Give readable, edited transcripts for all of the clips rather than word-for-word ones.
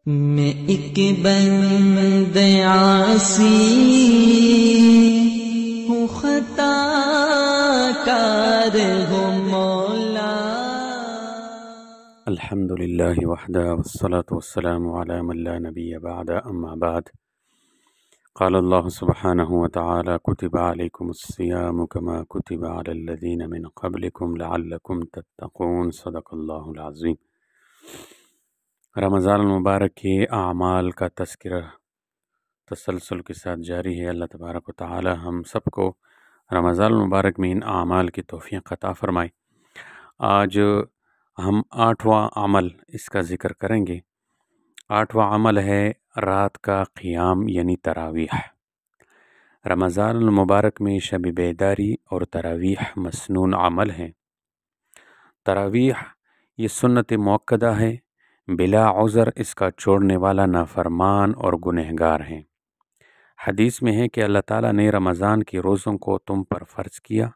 میں ایک بند عاصی ہوں، خطا کار ہوں مولا۔ الحمد لله وحده والصلاة والسلام على من لا نبي بعد أما بعد قال الله سبحانه وتعالى كتب عليكم الصيام كما كتب على الذين من قبلكم لعلكم تتقون صدق الله العظیم۔ رمضان المبارک کے اعمال کا تذکرہ تسلسل کے ساتھ جاری ہے۔ اللہ تبارک و تعالی ہم سب کو رمضان المبارک میں ان اعمال کی توفیق عطا فرمائے۔ آج ہم 8واں عمل اس کا ذکر کریں گے۔ 8واں عمل ہے رات کا قیام یعنی تراویح۔ رمضان المبارک میں شب بیداری اور تراویح مسنون عمل ہیں۔ تراویح یہ سنت موقدہ ہے، بلا عذر اس کا چھوڑنے والا نافرمان اور گنہگار ہیں۔ حدیث میں ہے کہ اللہ تعالیٰ نے رمضان کے روزوں کو تم پر فرض کیا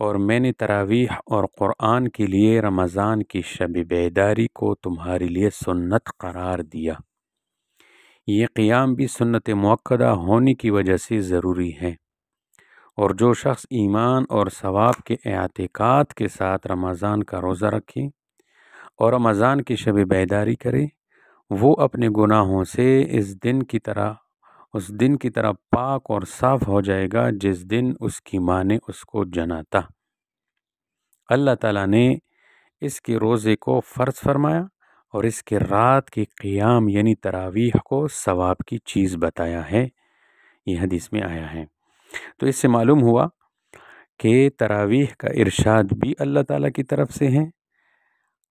اور میں نے تراویح اور قرآن کے لیے رمضان کی شب بیداری کو تمہارے لیے سنت قرار دیا۔ یہ قیام بھی سنت موقدہ ہونے کی وجہ سے ضروری ہے، اور جو شخص ایمان اور ثواب کے اعتقاد کے ساتھ رمضان کا روزہ رکھے اور رمضان کی شب بیداری کرے، وہ اپنے گناہوں سے اس دن کی طرح پاک اور صاف ہو جائے گا جس دن اس کی ماں نے اس کو جنا تھا۔ اللہ تعالیٰ نے اس کے روزے کو فرض فرمایا اور اس کے رات کے قیام یعنی تراویح کو ثواب کی چیز بتایا ہے۔ یہ حدیث میں آیا ہے۔ تو اس سے معلوم ہوا کہ تراویح کا ارشاد بھی اللہ تعالیٰ کی طرف سے ہے،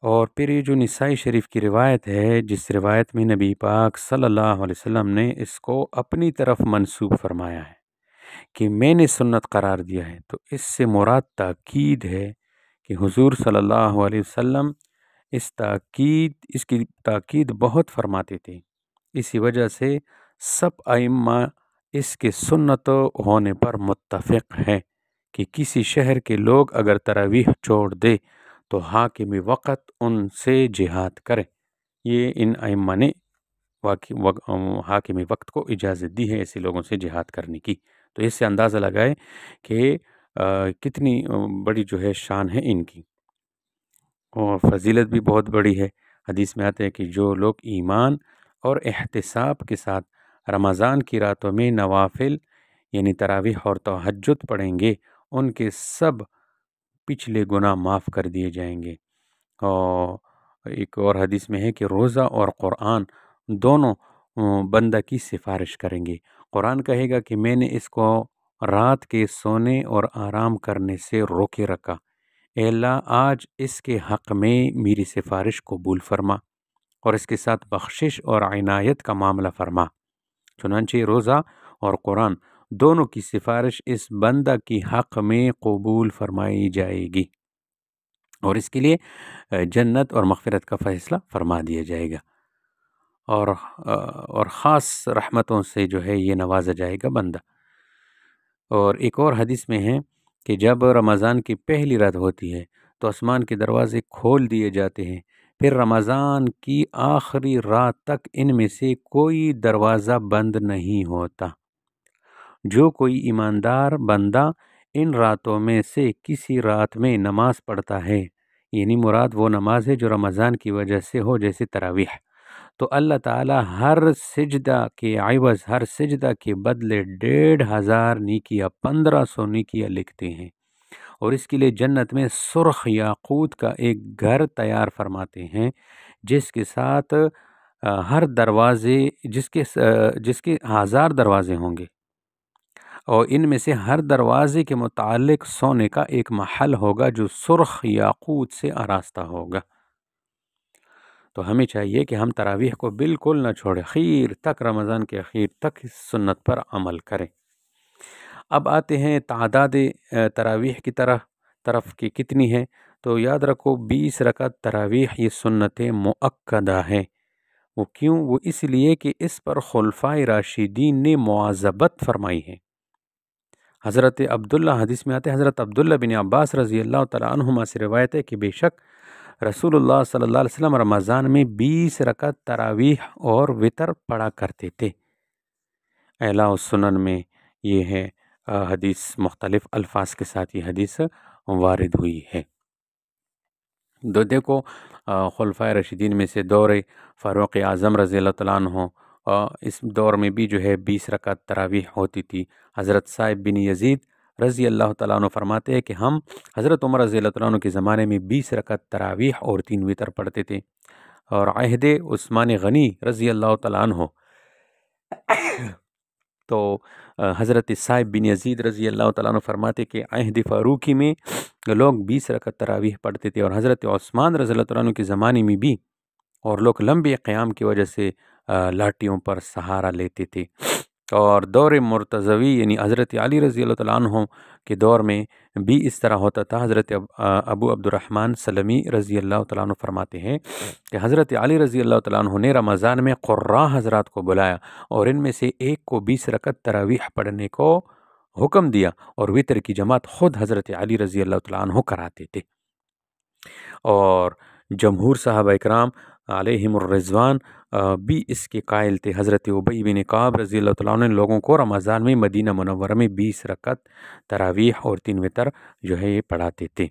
اور پھر یہ جو نسائی شریف کی روایت ہے، جس روایت میں نبی پاک صلی اللہ علیہ وسلم نے اس کو اپنی طرف منسوب فرمایا ہے کہ میں نے سنت قرار دیا ہے، تو اس سے مراد تاکید ہے کہ حضور صلی اللہ علیہ وسلم اس کی تاکید بہت فرماتے تھے۔ اسی وجہ سے سب ائمہ اس کے سنت ہونے پر متفق ہے کہ کسی شہر کے لوگ اگر تراویح چھوڑ دے تو حاکم وقت ان سے جہاد کرے۔ یہ ان ائمہ نے حاکم وقت کو اجازت دی ہے ایسے لوگوں سے جہاد کرنے کی۔ تو اس سے اندازہ لگائے کہ کتنی بڑی جو ہے شان ہے ان کی، اور فضیلت بھی بہت بڑی ہے۔ حدیث میں آتا ہے کہ جو لوگ ایمان اور احتساب کے ساتھ رمضان کی راتوں میں نوافل یعنی تراویح اور تہجد پڑھیں گے، ان کے سب پچھلے گناہ معاف کر دیے جائیں گے۔ اور ایک اور حدیث میں ہے کہ روزہ اور قرآن دونوں بندہ کی سفارش کریں گے۔ قرآن کہے گا کہ میں نے اس کو رات کے سونے اور آرام کرنے سے روکے رکھا، اے اللہ آج اس کے حق میں میری سفارش قبول فرما اور اس کے ساتھ بخشش اور عنایت کا معاملہ فرما۔ چنانچہ روزہ اور قرآن دونوں کی سفارش اس بندہ کی حق میں قبول فرمائی جائے گی، اور اس کے لیے جنت اور مغفرت کا فیصلہ فرما دیا جائے گا، اور خاص رحمتوں سے جو ہے یہ نوازا جائے گا بندہ۔ اور ایک اور حدیث میں ہے کہ جب رمضان کی پہلی رات ہوتی ہے تو آسمان کے دروازے کھول دیے جاتے ہیں، پھر رمضان کی آخری رات تک ان میں سے کوئی دروازہ بند نہیں ہوتا۔ جو کوئی ایماندار بندہ ان راتوں میں سے کسی رات میں نماز پڑھتا ہے، یعنی مراد وہ نماز ہے جو رمضان کی وجہ سے ہو، جیسے تراویح، تو اللہ تعالیٰ ہر سجدہ کے عوض، ہر سجدہ کے بدلے 1500 نیکیاں 1500 نیکیاں لکھتے ہیں، اور اس کے لیے جنت میں سرخ یاقوت کا ایک گھر تیار فرماتے ہیں، جس کے ساتھ ہر دروازے جس کے 1000 دروازے ہوں گے، اور ان میں سے ہر دروازے کے متعلق سونے کا ایک محل ہوگا جو سرخ یاقوت سے آراستہ ہوگا۔ تو ہمیں چاہیے کہ ہم تراویح کو بالکل نہ چھوڑیں، خیر تک، رمضان کے اخیر تک اس سنت پر عمل کریں۔ اب آتے ہیں تعداد تراویح کی طرف کی کتنی ہے، تو یاد رکھو 20 رکعت تراویح یہ سنت مؤکدہ ہے۔ وہ کیوں؟ وہ اس لیے کہ اس پر خلفائے راشدین نے مواظبت فرمائی ہے۔ حضرت عبداللہ، حدیث میں آتے ہیں حضرت عبداللہ بن عباس رضی اللہ تعالیٰ عنہما سے روایت ہے کہ بے شک رسول اللہ صلی اللہ علیہ وسلم رمضان میں 20 رکعت تراویح اور وطر پڑھا کرتے تھے۔ اعلیٰ السنن میں یہ ہے حدیث مختلف الفاظ کے ساتھ یہ حدیث وارد ہوئی ہے۔ دیکھو خلفائے راشدین میں سے دور فاروق اعظم رضی اللہ تعالیٰ عنہ، اس دور میں بھی جو ہے 20 رکعت تراویح ہوتی تھی۔ حضرت صاحب بن یزید رضی اللہ تعالیٰ عنہ فرماتے ہیں کہ ہم حضرت عمر رضی اللہ تعالیٰ عنہ کے زمانے میں 20 رکعت تراویح اور 3 وتر پڑھتے تھے، اور عہد عثمان غنی رضی اللہ تعالیٰ عنہ تو حضرت صاحب بن یزید رضی اللہ تعالیٰ عنہ فرماتے کہ عہد فاروقی میں لوگ 20 رکعت تراویح پڑھتے تھے، اور حضرت عثمان رضی اللہ تعالیٰ عنہ کے زمانے میں بھی، اور لوگ لمبے قیام کی وجہ سے لاٹھیوں پر سہارا لیتے تھے۔ اور دور مرتضوی یعنی حضرت علی رضی اللہ تعالیٰ عنہ کے دور میں بھی اس طرح ہوتا تھا۔ حضرت ابو عبد الرحمن سلمی رضی اللہ تعالیٰ عنہ فرماتے ہیں کہ حضرت علی رضی اللہ تعالیٰ عنہ نے رمضان میں قراء حضرات کو بلایا، اور ان میں سے ایک کو 20 رکعت تراویح پڑھنے کو حکم دیا، اور وطر کی جماعت خود حضرت علی رضی اللہ تعالیٰ عنہ کراتے تھے۔ اور جمہور صحابہ اکرام علیہم الرضوان بھی اس کے قائل تھے۔ حضرت ابی بن کعب رضی اللہ تعالیٰ عنہ نے لوگوں کو رمضان میں مدینہ منورہ میں 20 رکعت تراویح اور 3 وتر جو ہے یہ پڑھاتے تھے۔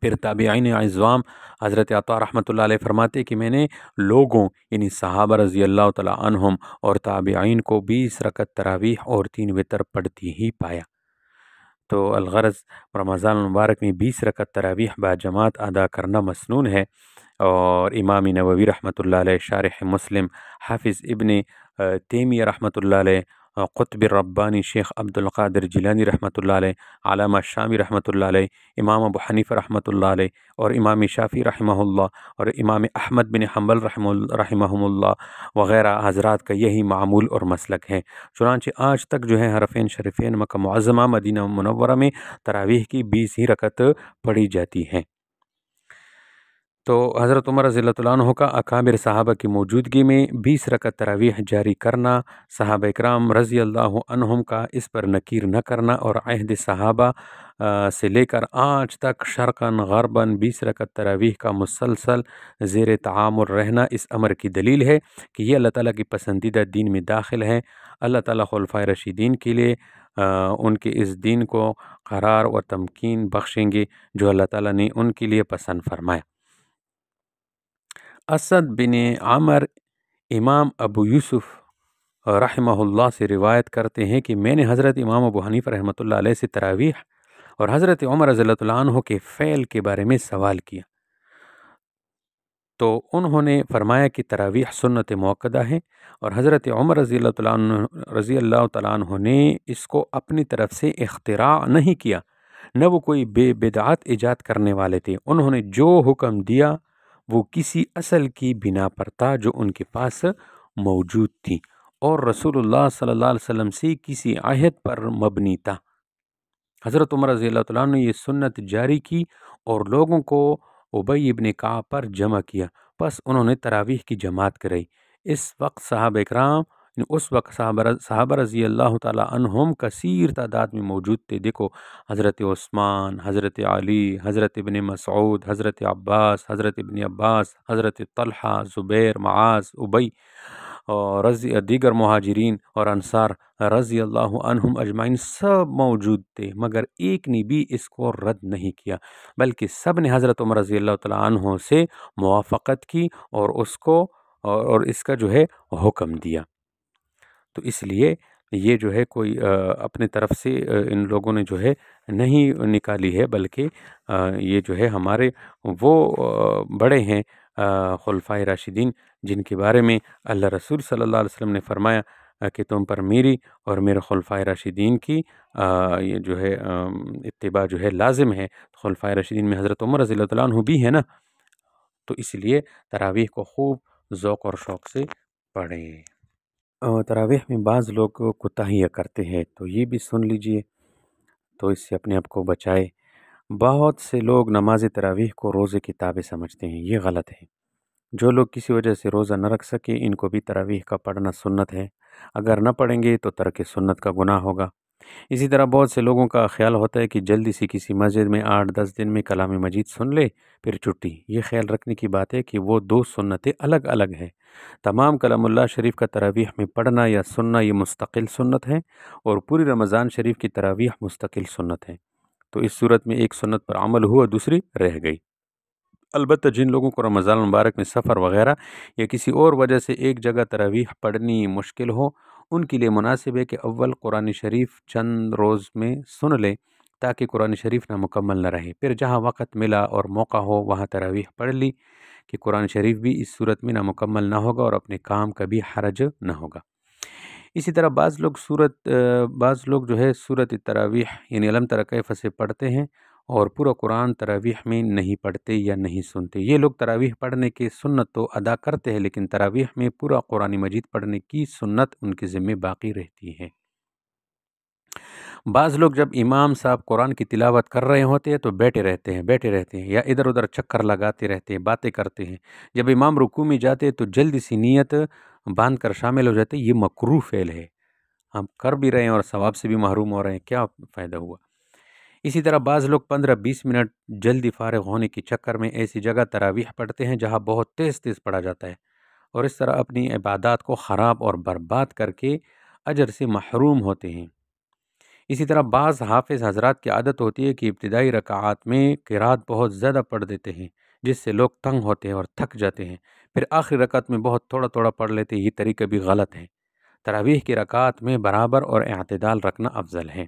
پھر تابعین اعظام حضرت عطا رحمۃ اللہ علیہ فرماتے کہ میں نے لوگوں یعنی صحابہ رضی اللہ تعالیٰ عنہم اور تابعین کو 20 رکعت تراویح اور 3 وتر پڑھتی ہی پایا۔ تو الغرض رمضان المبارک میں 20 رکعت تراویح با جماعت ادا کرنا مسنون ہے، اور امام نووی رحمۃ اللہ علیہ، شارح مسلم حافظ ابن تیمیہ رحمۃ اللہ علیہ، قطب الربانی شیخ عبد القادر جیلانی رحمۃ اللہ علیہ، علامہ شامی رحمۃ اللہ علیہ، امام ابو حنیفہ رحمۃ اللہ علیہ، اور امام شافعی رحمہ اللہ، اور امام احمد بن حنبل رحمہم اللہ وغیرہ حضرات کا یہی معمول اور مسلک ہے۔ چنانچہ آج تک جو ہے حرفین شریفین مکہ معظمہ مدینہ منورہ میں تراویح کی 20 ہی رکعت پڑھی جاتی ہیں۔ تو حضرت عمر رضی اللہ تعالیٰ عنہ کا اکابر صحابہ کی موجودگی میں 20 رکعت تراویح جاری کرنا، صحابہ اکرام رضی اللہ عنہم کا اس پر نکیر نہ کرنا، اور عہد صحابہ سے لے کر آج تک شرقاً غرباً 20 رکعت تراویح کا مسلسل زیر تعامل رہنا اس امر کی دلیل ہے کہ یہ اللہ تعالیٰ کی پسندیدہ دین میں داخل ہے۔ اللہ تعالیٰ خلفائے راشدین کے لیے ان کے اس دین کو قرار و تمکین بخشیں گے جو اللہ تعالیٰ نے ان کے لیے پسند فرمایا۔ اسد بن عمر امام ابو یوسف رحمہ اللہ سے روایت کرتے ہیں کہ میں نے حضرت امام ابو حنیفہ رحمۃ اللہ علیہ سے تراویح اور حضرت عمر رضی اللہ عنہ کے فعل کے بارے میں سوال کیا، تو انہوں نے فرمایا کہ تراویح سنت موقدہ ہے، اور حضرت عمر رضی اللہ تعالیٰ عنہ نے اس کو اپنی طرف سے اختراع نہیں کیا، نہ وہ کوئی بے بدعت ایجاد کرنے والے تھے۔ انہوں نے جو حکم دیا وہ کسی اصل کی بنا پر تھا جو ان کے پاس موجود تھی، اور رسول اللہ صلی اللہ علیہ وسلم سے کسی عہد پر مبنی تھا۔ حضرت عمر رضی اللہ تعالیٰ عنہ نے یہ سنت جاری کی اور لوگوں کو ابی ابن کعب پر جمع کیا، پس انہوں نے تراویح کی جماعت کرائی۔ اس وقت صحابہ رضی اللہ تعالیٰ عنہم کثیر تعداد میں موجود تھے۔ دیکھو حضرت عثمان، حضرت علی، حضرت ابن مسعود، حضرت ابن عباس، حضرت طلحہ، زبیر، معاذ، ابی اور دیگر مہاجرین اور انصار رضی اللہ عنہم اجمعین سب موجود تھے، مگر ایک نے بھی اس کو رد نہیں کیا، بلکہ سب نے حضرت عمر رضی اللہ تعالیٰ عنہ سے موافقت کی اور اس کا جو ہے حکم دیا۔ تو اس لیے یہ جو ہے کوئی اپنے طرف سے ان لوگوں نے جو ہے نہیں نکالی ہے، بلکہ یہ جو ہے ہمارے وہ بڑے ہیں خلفائے راشدین جن کے بارے میں اللہ رسول صلی اللہ علیہ وسلم نے فرمایا کہ تم پر میری اور میرے خلفائے راشدین کی یہ جو ہے اتباع جو ہے لازم ہے۔ خلفائے راشدین میں حضرت عمر رضی اللہ عنہ بھی ہے نا، تو اس لیے تراویح کو خوب ذوق اور شوق سے پڑھیں۔ تراویح میں بعض لوگ کوتاہیاں کرتے ہیں، تو یہ بھی سن لیجئے تو اس سے اپنے آپ کو بچائے۔ بہت سے لوگ نماز تراویح کو روزے کی تابع سمجھتے ہیں، یہ غلط ہے۔ جو لوگ کسی وجہ سے روزہ نہ رکھ سکے ان کو بھی تراویح کا پڑھنا سنت ہے، اگر نہ پڑھیں گے تو ترک سنت کا گناہ ہوگا۔ اسی طرح بہت سے لوگوں کا خیال ہوتا ہے کہ جلدی سے کسی مسجد میں 8-10 دن میں کلام مجید سن لے پھر چھٹی۔ یہ خیال رکھنے کی بات ہے کہ وہ دو سنتیں الگ الگ ہیں۔ تمام کلام اللہ شریف کا تراویح میں پڑھنا یا سننا یہ مستقل سنت ہے، اور پوری رمضان شریف کی تراویح مستقل سنت ہے۔ تو اس صورت میں ایک سنت پر عمل ہوا، دوسری رہ گئی۔ البتہ جن لوگوں کو رمضان المبارک میں سفر وغیرہ یا کسی اور وجہ سے ایک جگہ تراویح پڑھنی مشکل ہو، ان کے لیے مناسب ہے کہ اول قرآن شریف چند روز میں سن لیں تاکہ قرآن شریف نامکمل نہ رہے، پھر جہاں وقت ملا اور موقع ہو وہاں تراویح پڑھ لی، کہ قرآن شریف بھی اس صورت میں نامکمل نہ ہوگا اور اپنے کام کا بھی حرج نہ ہوگا۔ اسی طرح بعض لوگ جو ہے سورۃ تراویح یعنی علم تری کیف سے پڑھتے ہیں اور پورا قرآن تراویح میں نہیں پڑھتے یا نہیں سنتے۔ یہ لوگ تراویح پڑھنے کی سنت تو ادا کرتے ہیں، لیکن تراویح میں پورا قرآن مجید پڑھنے کی سنت ان کے ذمہ باقی رہتی ہے۔ بعض لوگ جب امام صاحب قرآن کی تلاوت کر رہے ہوتے ہیں تو بیٹھے رہتے ہیں یا ادھر ادھر چکر لگاتے رہتے ہیں، باتیں کرتے ہیں۔ جب امام رکوع میں جاتے ہیں تو جلدی سی نیت باندھ کر شامل ہو جاتے ہیں۔ یہ مکروہ فعل ہے، ہم کر بھی رہے ہیں اور ثواب سے بھی محروم ہو رہے ہیں، کیا فائدہ ہوا؟ اسی طرح بعض لوگ 15-20 منٹ جلدی فارغ ہونے کے چکر میں ایسی جگہ تراویح پڑھتے ہیں جہاں بہت تیز تیز پڑھا جاتا ہے، اور اس طرح اپنی عبادات کو خراب اور برباد کر کے اجر سے محروم ہوتے ہیں۔ اسی طرح بعض حافظ حضرات کی عادت ہوتی ہے کہ ابتدائی رکعات میں قرات بہت زیادہ پڑھ دیتے ہیں، جس سے لوگ تنگ ہوتے ہیں اور تھک جاتے ہیں، پھر آخری رکعت میں بہت تھوڑا تھوڑا پڑھ لیتے ہیں۔ یہ طریقہ بھی غلط ہے۔ تراویح کی رکعات میں برابر اور اعتدال رکھنا افضل ہے۔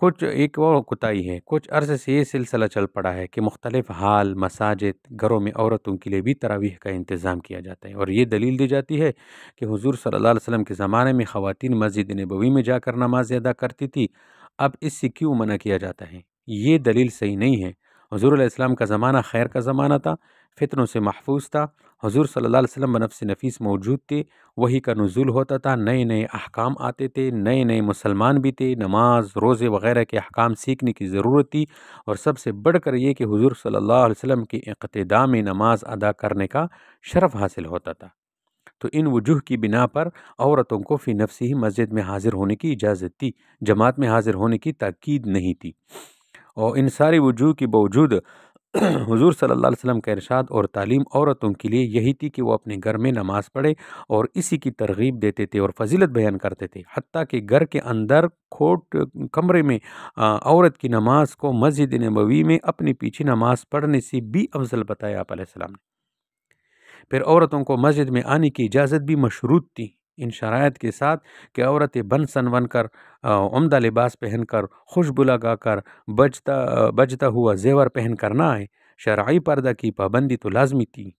ایک اور کوتاہی ہے، کچھ عرصے سے یہ سلسلہ چل پڑا ہے کہ مختلف ہال، مساجد، گھروں میں عورتوں کے لیے بھی تراویح کا انتظام کیا جاتا ہے، اور یہ دلیل دی جاتی ہے کہ حضور صلی اللہ علیہ وسلم کے زمانے میں خواتین مسجد نبوی میں جا کر نماز ادا کرتی تھی، اب اس سے کیوں منع کیا جاتا ہے؟ یہ دلیل صحیح نہیں ہے۔ حضور علیہ السلام کا زمانہ خیر کا زمانہ تھا، فتنوں سے محفوظ تھا، حضور صلی اللہ علیہ وسلم بنفس نفیس موجود تھے، وحی کا نزول ہوتا تھا، نئے نئے احکام آتے تھے، نئے نئے مسلمان بھی تھے، نماز، روزے وغیرہ کے احکام سیکھنے کی ضرورت تھی، اور سب سے بڑھ کر یہ کہ حضور صلی اللہ علیہ وسلم کی اقتداء میں نماز ادا کرنے کا شرف حاصل ہوتا تھا۔ تو ان وجوہ کی بنا پر عورتوں کو فی نفسی ہی مسجد میں حاضر ہونے کی اجازت تھی، جماعت میں حاضر ہونے کی تاکید نہیں تھی، اور ان ساری وجوہ کے باوجود حضور صلی اللہ علیہ وسلم کا ارشاد اور تعلیم عورتوں کے لیے یہی تھی کہ وہ اپنے گھر میں نماز پڑھے، اور اسی کی ترغیب دیتے تھے اور فضیلت بیان کرتے تھے، حتیٰ کہ گھر کے اندر کمرے میں عورت کی نماز کو مسجد نبوی میں اپنے پیچھے نماز پڑھنے سے بھی افضل بتایا آپ علیہ السلام نے۔ پھر عورتوں کو مسجد میں آنے کی اجازت بھی مشروط تھی، ان شرائط کے ساتھ کہ عورتیں بن سنون کر، عمدہ لباس پہن کر، خوشبو لگا کر، بجتا ہوا زیور پہن کر نہ آئے۔ شرعی پردہ کی پابندی تو لازمی تھی۔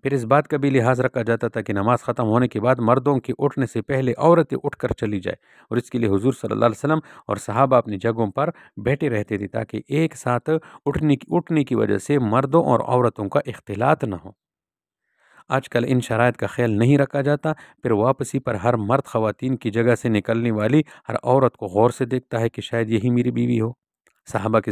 پھر اس بات کا بھی لحاظ رکھا جاتا تھا کہ نماز ختم ہونے کے بعد مردوں کے اٹھنے سے پہلے عورتیں اٹھ کر چلی جائے، اور اس کے لیے حضور صلی اللہ علیہ وسلم اور صحابہ اپنی جگہوں پر بیٹھے رہتے تھے تاکہ ایک ساتھ اٹھنے کی وجہ سے مردوں اور عورتوں کا اختلاط نہ ہو۔ آج کل ان شرائط کا خیال نہیں رکھا جاتا، پھر واپسی پر ہر مرد خواتین کی جگہ سے نکلنے والی ہر عورت کو غور سے دیکھتا ہے کہ شاید یہی میری بیوی ہو۔ صحابہ کے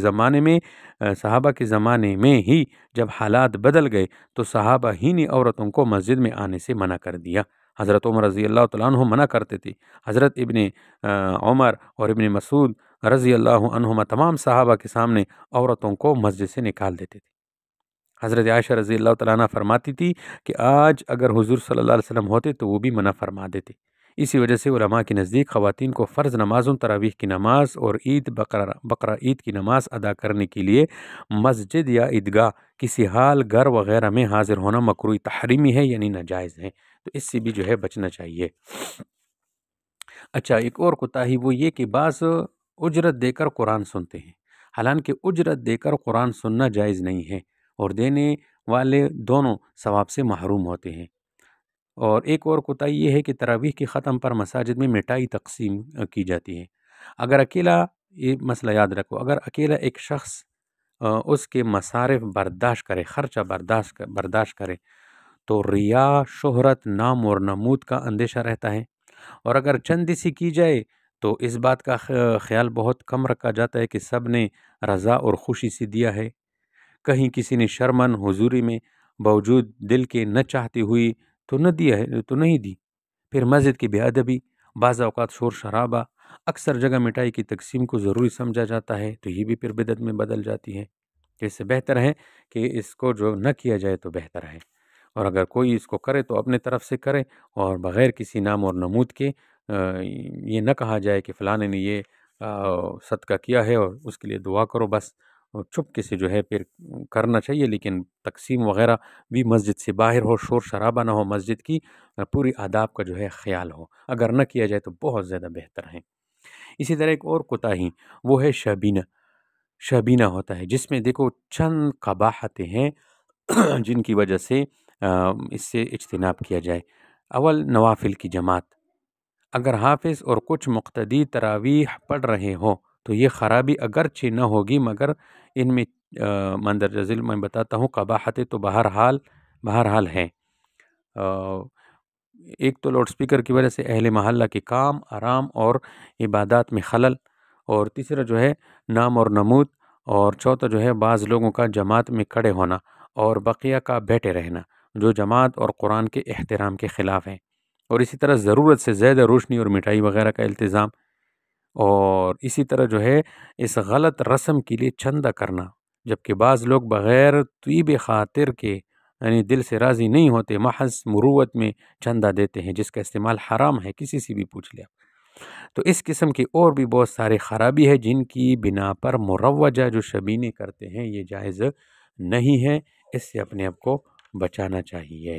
زمانے میں ہی جب حالات بدل گئے تو صحابہ ہی نے عورتوں کو مسجد میں آنے سے منع کر دیا۔ حضرت عمر رضی اللہ تعالیٰ عنہ منع کرتے تھے، حضرت ابن عمر اور ابن مسعود رضی اللہ عنہما تمام صحابہ کے سامنے عورتوں کو مسجد سے نکال دیتے تھے۔ حضرت عائشہ رضی اللہ تعالیٰ عنہ فرماتی تھی کہ آج اگر حضور صلی اللہ علیہ وسلم ہوتے تو وہ بھی منع فرما دیتے۔ اسی وجہ سے علماء کے نزدیک خواتین کو فرض نمازوں، تراویح کی نماز اور بقرہ عید کی نماز ادا کرنے کے لیے مسجد یا عیدگاہ کسی حال گھر وغیرہ میں حاضر ہونا مکروہ تحریمی ہے، یعنی ناجائز ہے، تو اس سے بھی جو ہے بچنا چاہیے۔ اچھا، ایک اور کوتاہی وہ یہ کہ بعض اجرت دے کر قرآن سنتے ہیں، حالانکہ اجرت دے کر قرآن سننا جائز نہیں ہے، اور دینے والے دونوں ثواب سے محروم ہوتے ہیں۔ اور ایک اور کوتاہی یہ ہے کہ تراویح کے ختم پر مساجد میں مٹھائی تقسیم کی جاتی ہے۔ اگر اکیلا، یہ مسئلہ یاد رکھو، اگر اکیلا ایک شخص اس کے مصارف برداشت کرے، خرچہ برداشت کرے، تو ریا، شہرت، نام اور نمود کا اندیشہ رہتا ہے، اور اگر چندی سی کی جائے تو اس بات کا خیال بہت کم رکھا جاتا ہے کہ سب نے رضا اور خوشی سے دیا ہے، کہیں کسی نے شرمن حضوری میں باوجود دل کے نہ چاہتی ہوئی تو نہیں دی۔ پھر مسجد کی بے ادبی، بعض اوقات شور شرابہ، اکثر جگہ مٹھائی کی تقسیم کو ضروری سمجھا جاتا ہے تو یہ بھی پھر بدعت میں بدل جاتی ہے، تو اس سے بہتر ہے کہ اس کو جو نہ کیا جائے تو بہتر ہے، اور اگر کوئی اس کو کرے تو اپنے طرف سے کرے، اور بغیر کسی نام اور نمود کے یہ نہ کہا جائے کہ فلاں نے یہ صدقہ کیا ہے اور اس کے لیے دعا کرو بس، اور چپکے سے جو ہے پھر کرنا چاہیے، لیکن تقسیم وغیرہ بھی مسجد سے باہر ہو، شور شرابہ نہ ہو مسجد کی، پوری آداب کا جو ہے خیال ہو، اگر نہ کیا جائے تو بہت زیادہ بہتر ہے۔ اسی طرح ایک اور کوتاہی وہ ہے شبینہ۔ شبینہ ہوتا ہے جس میں دیکھو چند قباحتیں ہیں جن کی وجہ سے اس سے اجتناب کیا جائے۔ اول، نوافل کی جماعت، اگر حافظ اور کچھ مقتدی تراویح پڑھ رہے ہوں تو یہ خرابی اگرچہ نہ ہوگی، مگر ان میں مندرجہ ذیل میں بتاتا ہوں قباحتیں تو بہرحال ہیں۔ ایک تو لاؤڈ سپیکر کی وجہ سے اہل محلہ کے کام، آرام اور عبادات میں خلل، اور تیسرا جو ہے نام اور نمود، اور چوتھا جو ہے بعض لوگوں کا جماعت میں کھڑے ہونا اور بقیہ کا بیٹھے رہنا، جو جماعت اور قرآن کے احترام کے خلاف ہیں، اور اسی طرح ضرورت سے زیادہ روشنی اور مٹھائی وغیرہ کا التزام، اور اسی طرح جو ہے اس غلط رسم کے لیے چندہ کرنا، جبکہ بعض لوگ بغیر طیب خاطر کے یعنی دل سے راضی نہیں ہوتے، محض مروت میں چندہ دیتے ہیں، جس کا استعمال حرام ہے، کسی سے بھی پوچھ لیا۔ تو اس قسم کی اور بھی بہت سارے خرابی ہے جن کی بنا پر مروجہ جو شبینے کرتے ہیں یہ جائز نہیں ہے، اس سے اپنے آپ کو بچانا چاہیے۔